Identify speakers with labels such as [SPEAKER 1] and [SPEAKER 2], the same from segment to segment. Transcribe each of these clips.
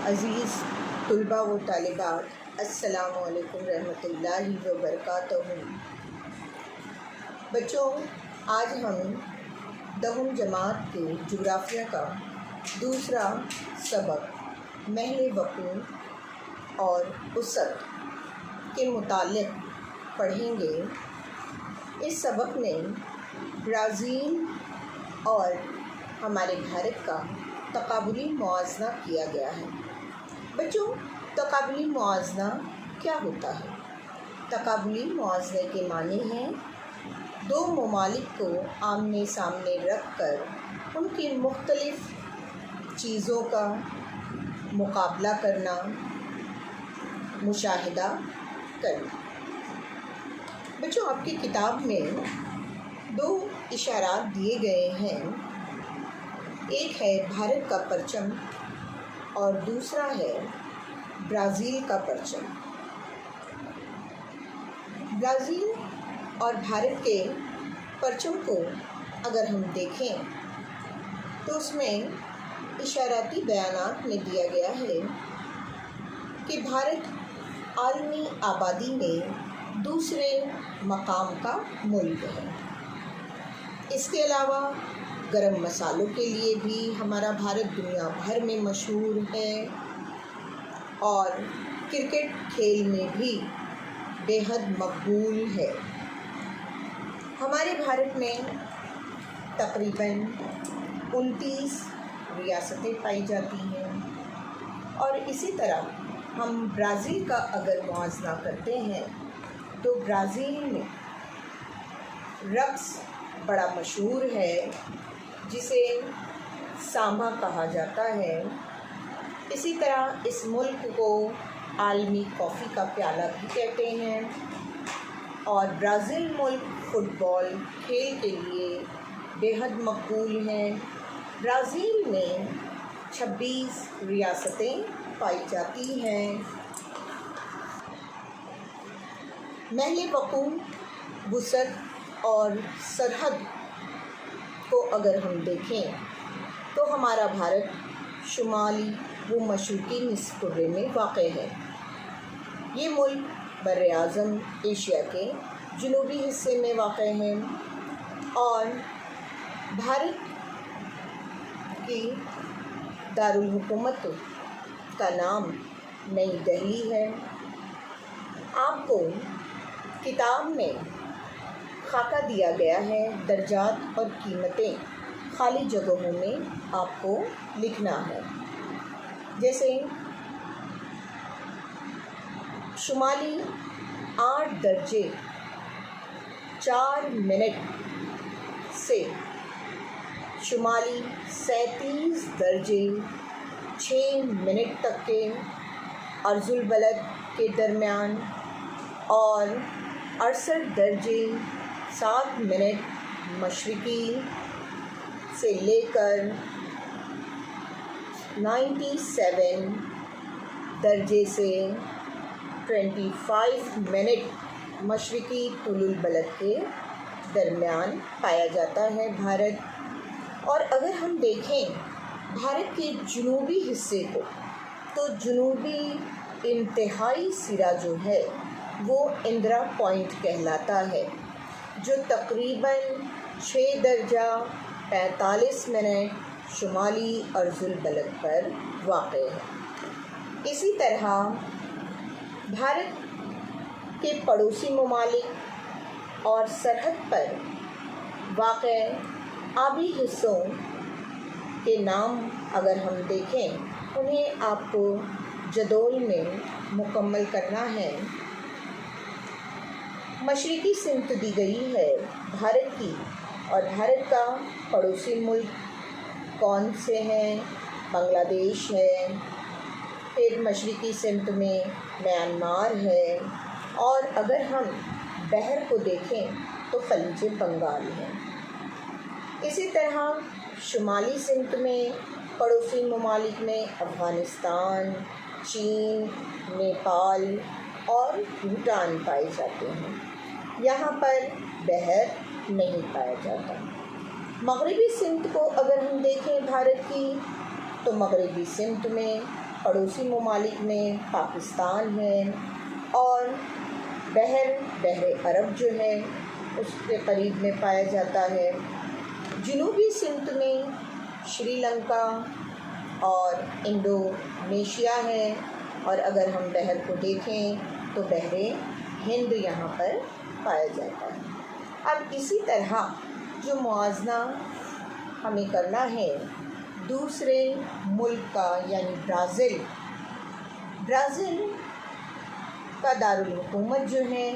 [SPEAKER 1] عزیز طلباء و طالبات، السلام علیکم رحمۃ اللہ وبرکاتہ۔ بچوں، آج ہم 10ویں جماعت کے جغرافیہ کا دوسرا سبق محل وقوع اور اسد کے متعلق پڑھیں گے۔ اس سبق میں برازیل اور ہمارے بھارت کا تقابلی موازنہ کیا گیا ہے۔ بچوں، تقابلی موازنہ کیا ہوتا ہے؟ تقابلی موازنے کے معنی ہیں دو ممالک کو آمنے سامنے رکھ کر ان کی مختلف چیزوں کا مقابلہ کرنا، مشاہدہ کرنا۔ بچوں، آپ کی کتاب میں دو اشارات دیے گئے ہیں، ایک ہے بھارت کا پرچم اور دوسرا ہے برازیل کا پرچم۔ برازیل اور بھارت کے پرچم کو اگر ہم دیکھیں تو اس میں اشاراتی بیانات میں دیا گیا ہے کہ بھارت عالمی آبادی میں دوسرے مقام کا ملک ہے۔ اس کے علاوہ گرم مسالوں کے لیے بھی ہمارا بھارت دنیا بھر میں مشہور ہے اور کرکٹ کھیل میں بھی بے حد مقبول ہے۔ ہمارے بھارت میں تقریباً 29 ریاستیں پائی جاتی ہیں، اور اسی طرح ہم برازیل کا اگر موازنہ کرتے ہیں تو برازیل میں رقص بڑا مشہور ہے جسے سامبا کہا جاتا ہے۔ اسی طرح اس ملک کو عالمی کافی کا پیالہ بھی کہتے ہیں، اور برازیل ملک فٹ بال کھیل کے لیے بے حد مقبول ہے۔ برازیل میں 26 ریاستیں پائی جاتی ہیں۔ محل وقوع، وسعت اور سرحد کو اگر ہم دیکھیں تو ہمارا بھارت شمالی و مشرقی نصف کرے میں واقع ہے۔ یہ ملک بر اعظم ایشیا کے جنوبی حصے میں واقع ہے، اور بھارت کی دارالحکومت کا نام نئی دہلی ہے۔ آپ کو کتاب میں خاکہ دیا گیا ہے، درجات اور قیمتیں خالی جگہوں میں آپ کو لکھنا ہے۔ جیسے شمالی 8 درجے 4 منٹ سے شمالی 37 درجے 6 منٹ تک کے عرض البلد کے درمیان، اور 68 درجے 7 منٹ مشرقی سے لے کر 97 درجے سے 25 منٹ مشرقی طول البلد کے درمیان پایا جاتا ہے بھارت۔ اور اگر ہم دیکھیں بھارت کے جنوبی حصے کو، تو جنوبی انتہائی سرا جو ہے وہ اندرا پوائنٹ کہلاتا ہے، جو تقریباً 6 درجہ 45 منٹ شمالی عرض البلد پر واقع ہے۔ اسی طرح بھارت کے پڑوسی ممالک اور سرحد پر واقع آبی حصوں کے نام اگر ہم دیکھیں، انہیں آپ کو جدول میں مکمل کرنا ہے۔ مشرقی سمت دی گئی ہے بھارت کی، اور بھارت کا پڑوسی ملک کون سے ہیں؟ بنگلہ دیش ہے، پھر مشرقی سمت میں میانمار ہے، اور اگر ہم بحر کو دیکھیں تو خلیج بنگال ہے۔ اسی طرح شمالی سمت میں پڑوسی ممالک میں افغانستان، چین، نیپال اور بھوٹان پائے جاتے ہیں۔ یہاں پر بحر نہیں پایا جاتا۔ مغربی سمت کو اگر ہم دیکھیں بھارت کی، تو مغربی سمت میں پڑوسی ممالک میں پاکستان ہے اور بحر عرب جو ہے اس کے قریب میں پایا جاتا ہے۔ جنوبی سمت میں شری لنکا اور انڈونیشیا ہے، اور اگر ہم بحر کو دیکھیں تو بحر ہند یہاں پر پایا جاتا ہے۔ اب اسی طرح جو موازنہ ہمیں کرنا ہے دوسرے ملک کا، یعنی برازیل کا دارالحکومت جو ہے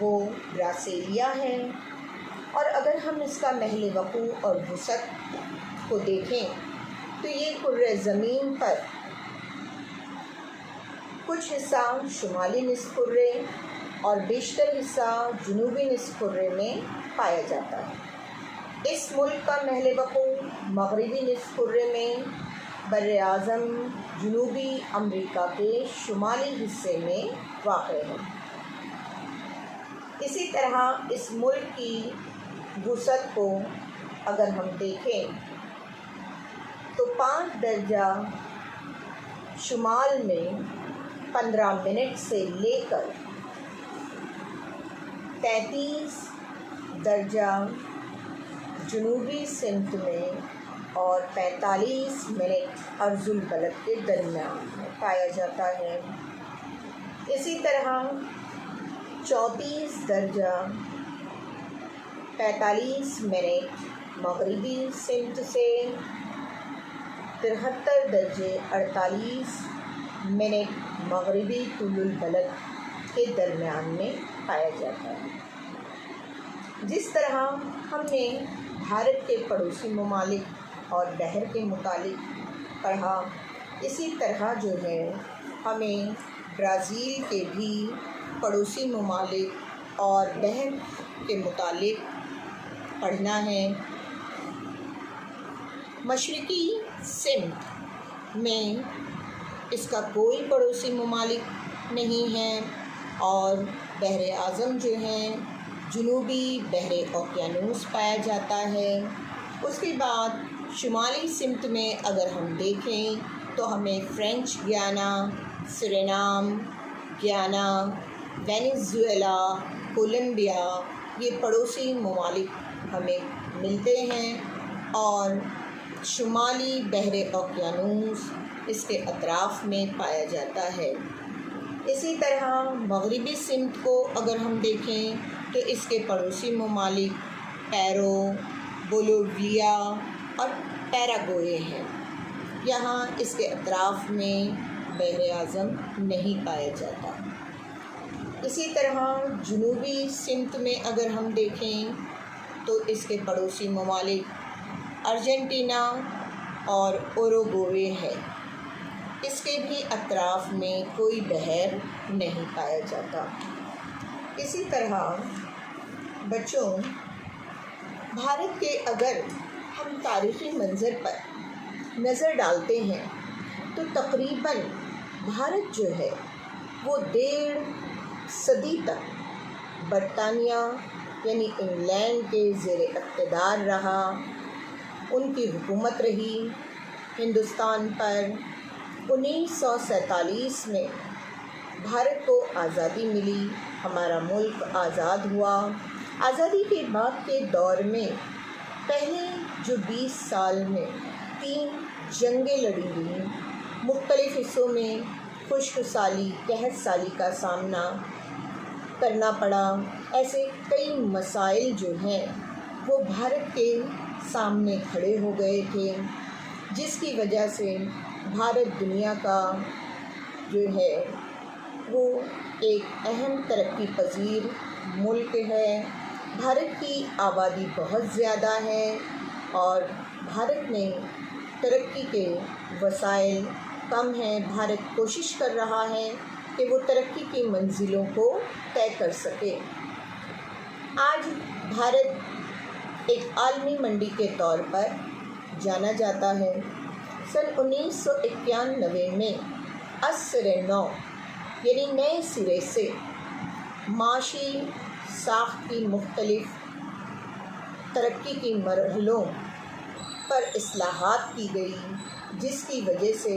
[SPEAKER 1] وہ براسیلیا ہے، اور اگر ہم اس کا محل وقوع اور وسعت کو دیکھیں تو یہ کرۂ زمین پر کچھ حصہ شمالی نصف کرے اور بیشتر حصہ جنوبی نصف کرے میں پایا جاتا ہے۔ اس ملک کا محل وقوع مغربی نصف کرے میں بر اعظم جنوبی امریکہ کے شمالی حصے میں واقع ہے۔ اسی طرح اس ملک کی وسعت کو اگر ہم دیکھیں تو 5 درجہ شمال میں 15 منٹ سے لے کر 33 درجہ جنوبی سمت میں اور 45 منٹ عرض البلد کے درمیان میں پایا جاتا ہے۔ اسی طرح 34 درجہ 45 منٹ مغربی سمت سے 73 درجے 48 منٹ مغربی طول البلد کے درمیان میں پایا جاتا ہے۔ جس طرح ہم نے بھارت کے پڑوسی ممالک اور بحر کے متعلق پڑھا، اسی طرح جو ہے ہمیں برازیل کے بھی پڑوسی ممالک اور بحر کے متعلق پڑھنا ہے۔ مشرقی سمت میں اس کا کوئی پڑوسی ممالک نہیں ہے، اور بحر اعظم جو ہیں جنوبی بحر اوقیانوس پایا جاتا ہے۔ اس کے بعد شمالی سمت میں اگر ہم دیکھیں تو ہمیں French Guiana, Suriname Guyana, Venezuela, Colombia یہ پڑوسی ممالک ہمیں ملتے ہیں، اور شمالی بحر اوقیانوس اس کے اطراف میں پایا جاتا ہے۔ اسی طرح مغربی سمت کو اگر ہم دیکھیں تو اس کے پڑوسی ممالک پیرو، بولیویا اور پیراگوئے ہیں۔ یہاں اس کے اطراف میں بحر اعظم نہیں پایا جاتا۔ اسی طرح جنوبی سمت میں اگر ہم دیکھیں تو اس کے پڑوسی ممالک ارجنٹینا اور اوروگوئے ہے۔ اس کے بھی اطراف میں کوئی بحر نہیں پایا جاتا۔ اسی طرح بچوں، بھارت کے اگر ہم تاریخی منظر پر نظر ڈالتے ہیں تو تقریباً بھارت جو ہے وہ 1.5 صدی تک برطانیہ یعنی انگلینڈ کے زیر اقتدار رہا، ان کی حکومت رہی ہندوستان پر۔ 1947 میں بھارت کو آزادی ملی، ہمارا ملک آزاد ہوا۔ آزادی کے بعد کے دور میں پہلے جو 20 سال میں 3 جنگیں لڑی گئیں، مختلف حصوں میں خشک سالی، قحط سالی کا سامنا کرنا پڑا۔ ایسے کئی مسائل جو ہیں وہ بھارت کے سامنے کھڑے ہو گئے تھے، جس کی وجہ سے بھارت دنیا کا جو ہے وہ ایک اہم ترقی پذیر ملک ہے۔ بھارت کی آبادی بہت زیادہ ہے اور بھارت میں ترقی کے وسائل کم ہیں۔ بھارت کوشش کر رہا ہے کہ وہ ترقی کی منزلوں کو طے کر سکے۔ آج بھارت ایک عالمی منڈی کے طور پر جانا جاتا ہے۔ سن 1991 میں عصر نو یعنی نئے سرے سے معاشی ساخت کی مختلف ترقی کی مرحلوں پر اصلاحات کی گئی، جس کی وجہ سے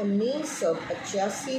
[SPEAKER 1] 1985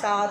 [SPEAKER 1] 7